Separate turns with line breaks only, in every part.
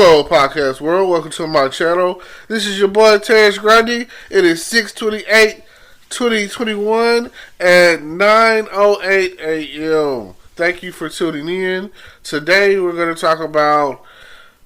Hello, podcast world. Welcome to my channel. This is your boy Terrence Grundy. It is 6/28/2021 at 9:08 a.m. Thank you for tuning in. Today we're going to talk about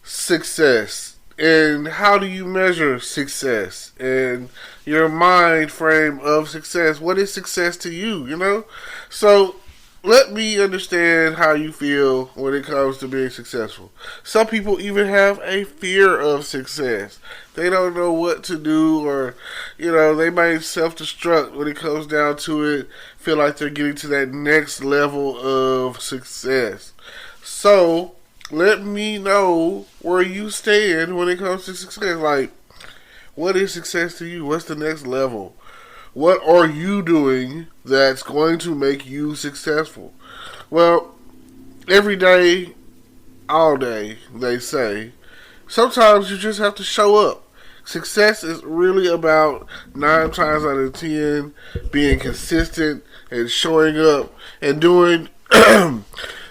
success and how do you measure success and your mind frame of success. What is success to you? So let me understand how you feel when it comes to being successful. Some people even have a fear of success. They don't know what to do, or, they might self-destruct when it comes down to it, feel like they're getting to that next level of success. So, let me know where you stand when it comes to success. Like, what is success to you? What's the next level? What are you doing that's going to make you successful? Well, every day, all day, they say, sometimes you just have to show up. Success is really about 9 times out of 10 being consistent and showing up and doing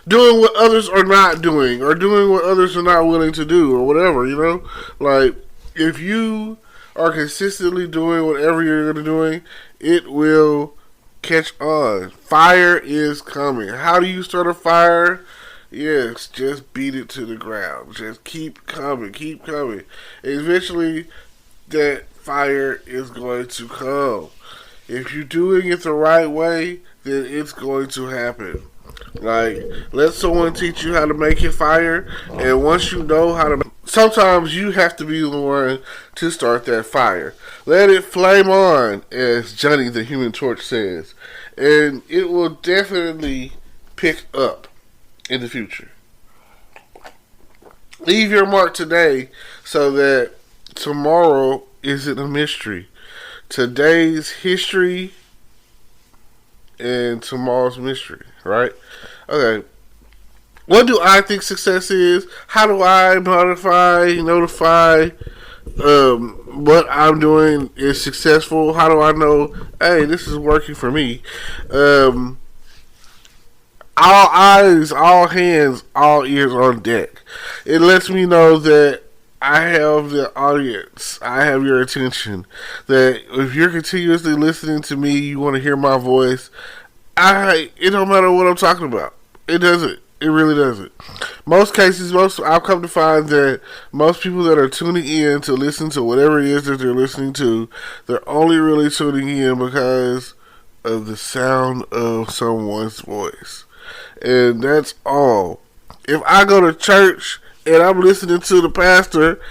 doing what others are not doing, or doing what others are not willing to do, or whatever, Like, if you are consistently doing whatever you're going to doing, it will catch on. Fire is coming. How do you start a fire? Yes, just beat it to the ground. Just keep coming, keep coming. Eventually, that fire is going to come. If you're doing it the right way, then it's going to happen. Like, let someone teach you how to make your fire, and once you know how to, sometimes you have to be the one to start that fire. Let it flame on, as Johnny the Human Torch says, and it will definitely pick up in the future. Leave your mark today so that tomorrow isn't a mystery. Today's history and tomorrow's mystery, right? Okay. What do I think success is? How do I notify what I'm doing is successful? How do I know, hey, this is working for me? All eyes, all hands, all ears on deck. It lets me know that I have the audience. I have your attention. That if you're continuously listening to me, you want to hear my voice, it don't matter what I'm talking about. It doesn't. It really doesn't. Most cases, I've come to find that most people that are tuning in to listen to whatever it is that they're listening to, they're only really tuning in because of the sound of someone's voice. And that's all. If I go to church and I'm listening to the pastor,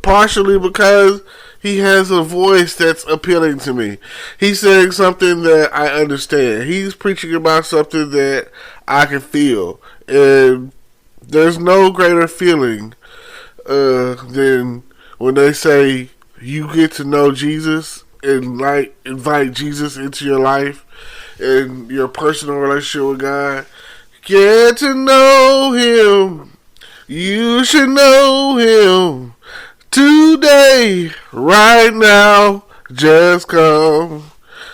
partially because he has a voice that's appealing to me. He's saying something that I understand. He's preaching about something that I can feel. And there's no greater feeling than when they say you get to know Jesus and invite Jesus into your life and your personal relationship with God. Get to know Him. You should know Him today, right now. Just come.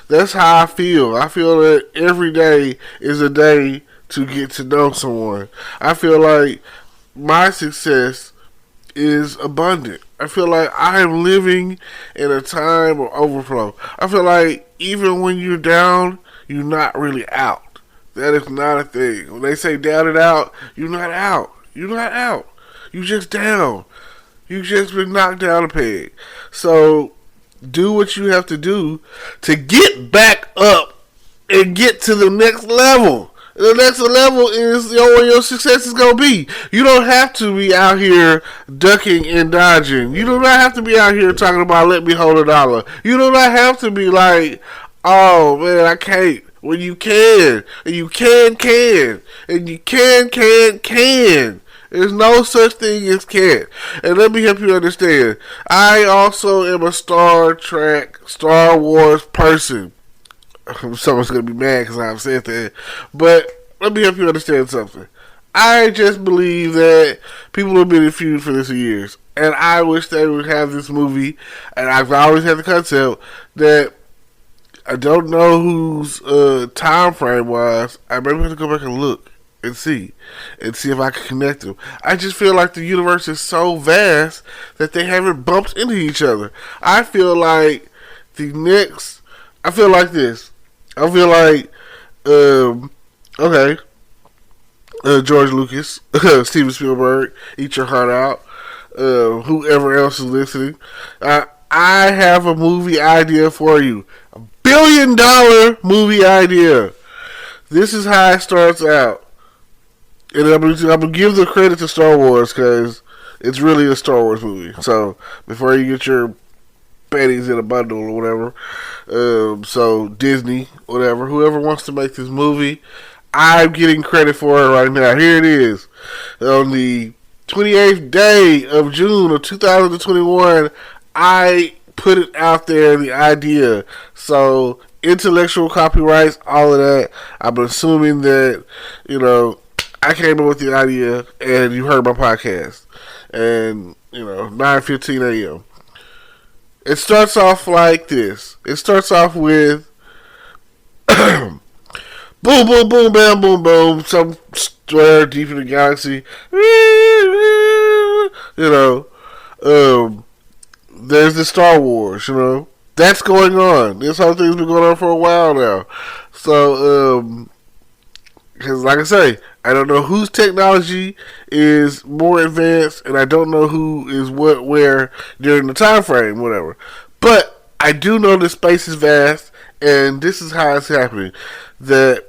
That's how I feel. I feel that every day is a day to get to know someone. I feel like my success is abundant. I feel like I am living in a time of overflow. I feel like even when you're down, you're not really out. That is not a thing. When they say down and out, you're not out. You're not out. You just down. You just been knocked down a peg. So do what you have to do to get back up and get to the next level. The next level is where your success is going to be. You don't have to be out here ducking and dodging. You do not have to be out here talking about let me hold $1. You do not have to be like, oh man, I can't. When you can. And you can. And you can. There's no such thing as can't. And let me help you understand. I also am a Star Wars person. Someone's going to be mad because I've said that. But let me help you understand something. I just believe that people have been in feud for this for years. And I wish they would have this movie. And I've always had the concept that I don't know whose time frame was. I maybe have to go back and look and see if I can connect them. I just feel like the universe is so vast that they haven't bumped into each other. I feel like the next. I feel like this. I feel like okay, George Lucas, Steven Spielberg, eat your heart out. Whoever else is listening, I have a movie idea for you. $1 billion movie idea. This is how it starts out. And I'm gonna give the credit to Star Wars because it's really a Star Wars movie. So before you get your panties in a bundle or whatever, so Disney, whatever, whoever wants to make this movie, I'm getting credit for it right now. Here it is. On the 28th day of June of 2021, I put it out there, the idea. So intellectual copyrights, all of that. I'm assuming that, I came up with the idea and you heard my podcast. And, 9:15 a.m. It starts off like this. It starts off with boom, boom, boom, bam, boom, boom. Somewhere deep in the galaxy. There's the Star Wars, That's going on. This whole thing's been going on for a while now. So, because like I say, I don't know whose technology is more advanced, and I don't know who is what, where during the time frame, whatever. But I do know that space is vast, and this is how it's happening. That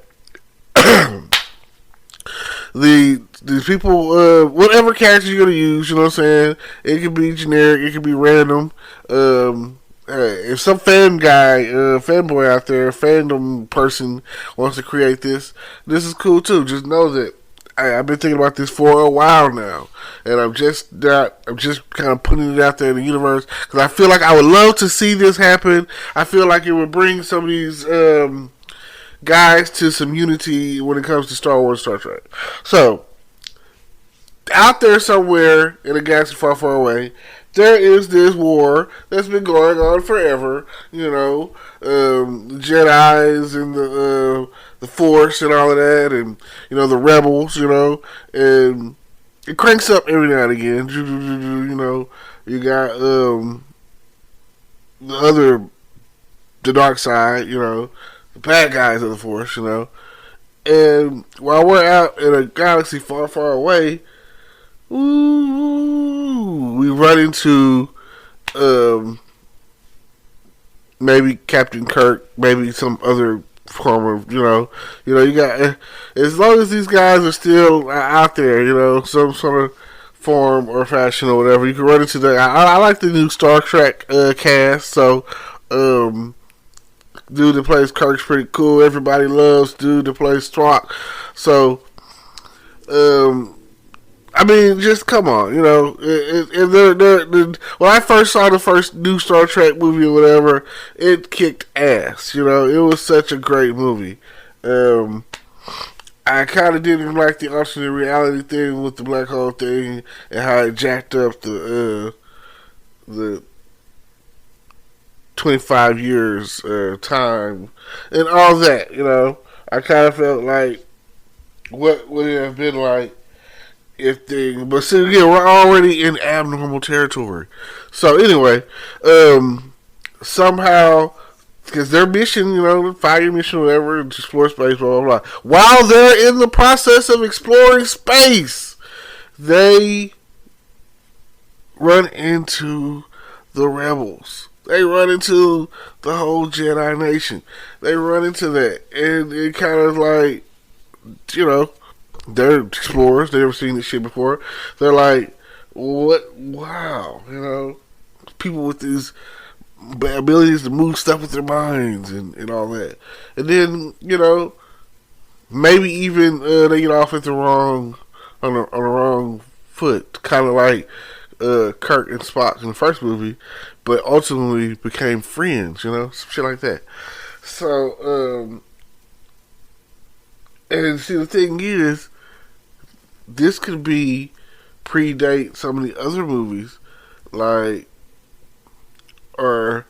these people, whatever character you're gonna use, you know what I'm saying? It could be generic, it could be random. If some fanboy out there, fandom person wants to create this is cool too. Just know that I've been thinking about this for a while now, and I'm just kind of putting it out there in the universe because I feel like I would love to see this happen. I feel like it would bring some of these guys to some unity when it comes to Star Wars, Star Trek. So, out there somewhere in a galaxy far, far away, there is this war that's been going on forever. The Jedi's and the Force and all of that, and the rebels. And it cranks up every now and again. You got the dark side. The bad guys of the Force. And while we're out in a galaxy far, far away, we run into maybe Captain Kirk, maybe some other form of, you got, as long as these guys are still out there, some sort of form or fashion or whatever, you can run into that. I like the new Star Trek cast, so dude that plays Kirk's pretty cool. Everybody loves dude that plays Spock. So, I mean, just come on, when I first saw the first new Star Trek movie or whatever, it kicked ass. It was such a great movie. I kind of didn't like the alternate reality thing with the black hole thing and how it jacked up the 25 years time and all that. I kind of felt like what would it have been like but see, again, we're already in abnormal territory. So anyway, somehow, because their mission, 5-year mission, or whatever, to explore space, blah, blah, blah. While they're in the process of exploring space, they run into the rebels. They run into the whole Jedi Nation. They run into that. And it kind of like, they're explorers. They've never seen this shit before. They're like, what? Wow. People with these abilities to move stuff with their minds and all that. And then, maybe even they get off at on the wrong foot. Kind of like Kirk and Spock in the first movie, but ultimately became friends, some shit like that. So, and see, the thing is, this could predate some of the other movies, like, or,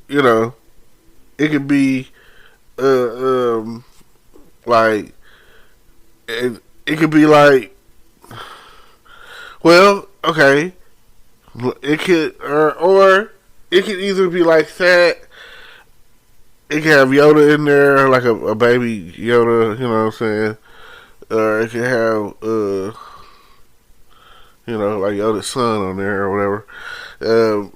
it could be, like, it could be like, well, okay, it could, or it could either be like that. It can have Yoda in there, like a baby Yoda, you know what I'm saying? Or it can have, like Yoda's son on there or whatever.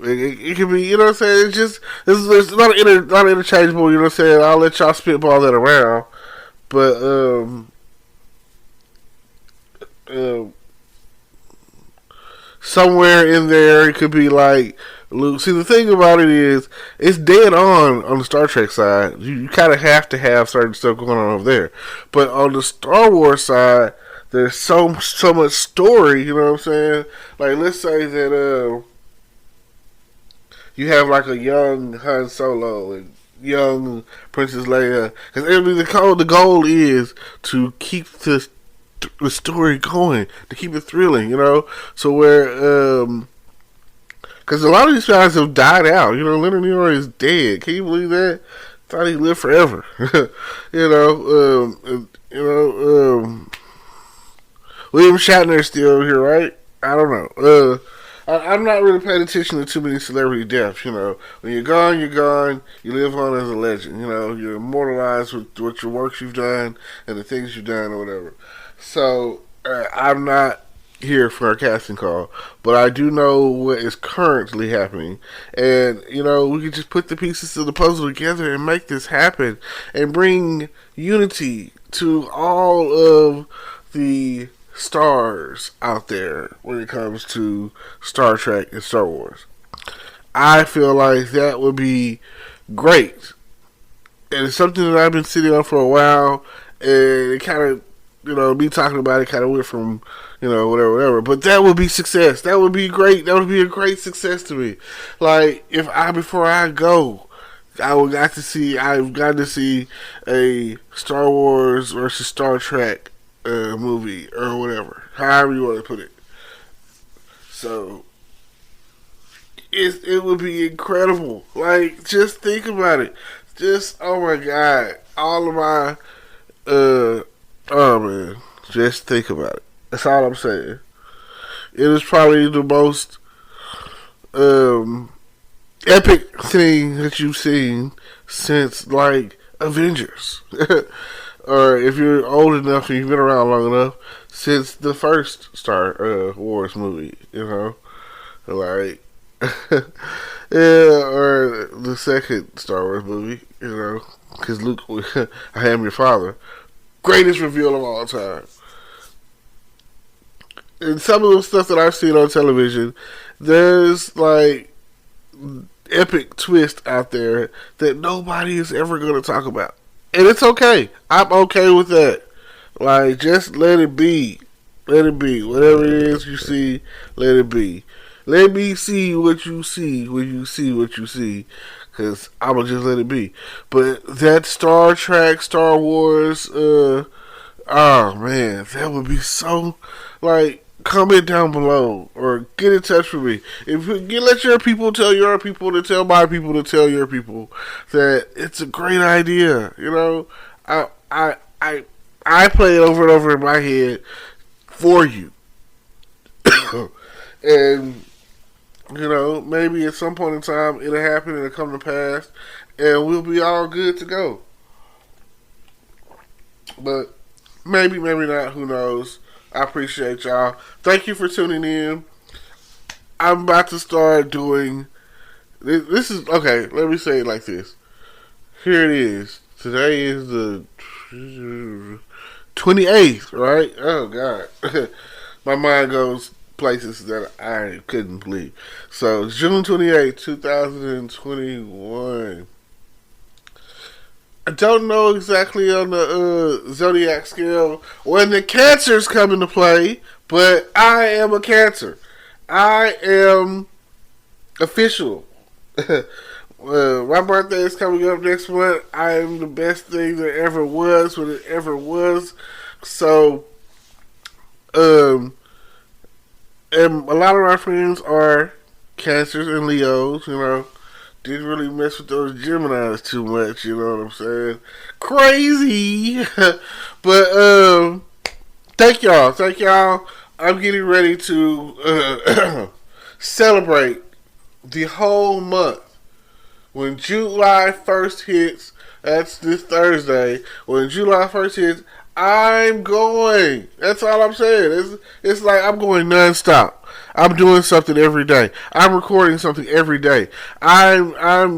It can be, you know what I'm saying? It's just, it's not interchangeable, you know what I'm saying? I'll let y'all spitball that around. But, um, somewhere in there, it could be like Luke. See, the thing about it is, it's dead on the Star Trek side. You kind of have to have certain stuff going on over there. But on the Star Wars side, there's so much story. You know what I'm saying? Like, let's say that you have like a young Han Solo and young Princess Leia, because the goal is to keep the story going, to keep it thrilling, you know. So where, because a lot of these guys have died out. You know, Leonard Nimoy is dead. Can you believe that? Thought he lived forever. William Shatner is still here, right? I don't know. I'm not really paying attention to too many celebrity deaths. You know, when you're gone, you're gone. You live on as a legend. You know, you're immortalized with what your works you've done and the things you've done or whatever. So I'm not here for a casting call, but I do know what is currently happening, and you know we can just put the pieces of the puzzle together and make this happen, and bring unity to all of the stars out there when it comes to Star Trek and Star Wars. I feel like that would be great, and it's something that I've been sitting on for a while, and it kind of, me talking about it kind of went from, whatever. But that would be success. That would be great. That would be a great success to me. Like, before I go, I've got to see a Star Wars versus Star Trek movie or whatever, however you want to put it. So it would be incredible. Like, just think about it. Just, oh my God, all of my oh man, just think about it. That's all I'm saying. It is probably the most epic thing that you've seen since, like, Avengers. Or if you're old enough and you've been around long enough, since the first Star Wars movie, like, yeah, or the second Star Wars movie, because Luke, I am your father. Greatest reveal of all time. And some of the stuff that I've seen on television, there's like epic twist out there that nobody is ever going to talk about. And it's okay. I'm okay with that. Like, just let it be. Let it be. Whatever it is you see, let it be. Let me see what you see when you see what you see. Because I'm going to just let it be. But that Star Trek, Star Wars, oh man, that would be so, like, comment down below or get in touch with me. If you let your people tell your people to tell my people to tell your people that it's a great idea. I play it over and over in my head for you. And maybe at some point in time it'll happen and it'll come to pass and we'll be all good to go. But maybe not, who knows. I appreciate y'all. Thank you for tuning in. I'm about to start doing this is okay, let me say it like this. Here it is. Today is the 28th, right? Oh God. My mind goes places that I couldn't believe. So June 28th, 2021. I don't know exactly on the zodiac scale when the cancers come into play, but I am a Cancer. I am official. My birthday is coming up next month. I am the best thing there ever was when it ever was. So, and a lot of my friends are Cancers and Leos, Didn't really mess with those Geminis too much, you know what I'm saying? Crazy! But, Thank y'all. Thank y'all. I'm getting ready to celebrate the whole month. When July 1st hits, that's this Thursday. When July 1st hits, I'm going. That's all I'm saying. It's like I'm going nonstop. I'm doing something every day. I'm recording something every day. I'm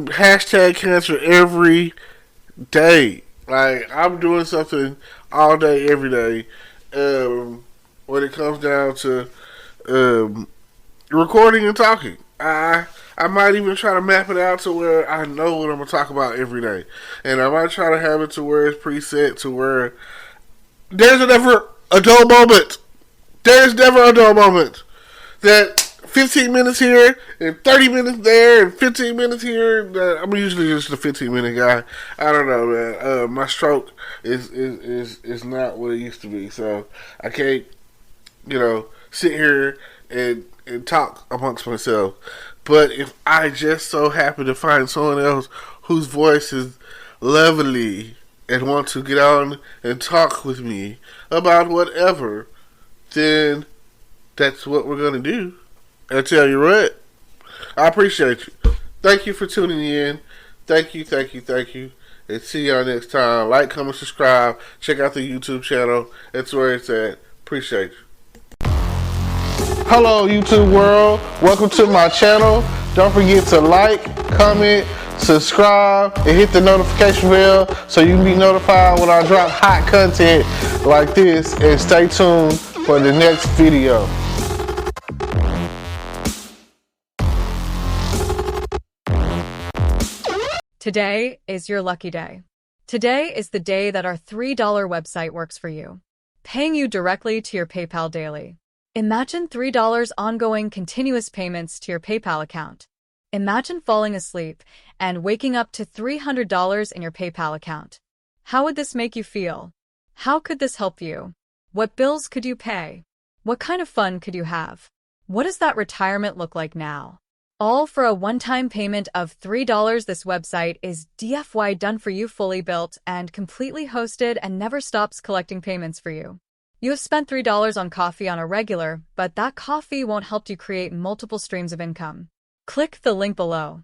hashtag cancer every day. Like I'm doing something all day, every day. When it comes down to um, recording and talking, I might even try to map it out to where I know what I'm gonna talk about every day, and I might try to have it to where it's preset to where there's never a dull moment. There's never a dull moment. That 15 minutes here and 30 minutes there and 15 minutes here. I'm usually just a 15-minute guy. I don't know, man. My stroke is not what it used to be, so I can't, sit here and talk amongst myself. But if I just so happen to find someone else whose voice is lovely and want to get on and talk with me about whatever, then that's what we're going to do. I tell you what, I appreciate you. Thank you for tuning in. Thank you. And see y'all next time. Like, comment, subscribe. Check out the YouTube channel. That's where it's at. Appreciate you. Hello, YouTube world. Welcome to my channel. Don't forget to like, comment, subscribe, and hit the notification bell so you can be notified when I drop hot content like this. And stay tuned for the next video.
Today is your lucky day. Today is the day that our $3 website works for you, paying you directly to your PayPal daily. Imagine $3 ongoing continuous payments to your PayPal account. Imagine falling asleep and waking up to $300 in your PayPal account. How would this make you feel? How could this help you? What bills could you pay? What kind of fun could you have? What does that retirement look like now? All for a one-time payment of $3. This website is DFY done for you, fully built and completely hosted, and never stops collecting payments for you. You have spent $3 on coffee on a regular, but that coffee won't help you create multiple streams of income. Click the link below.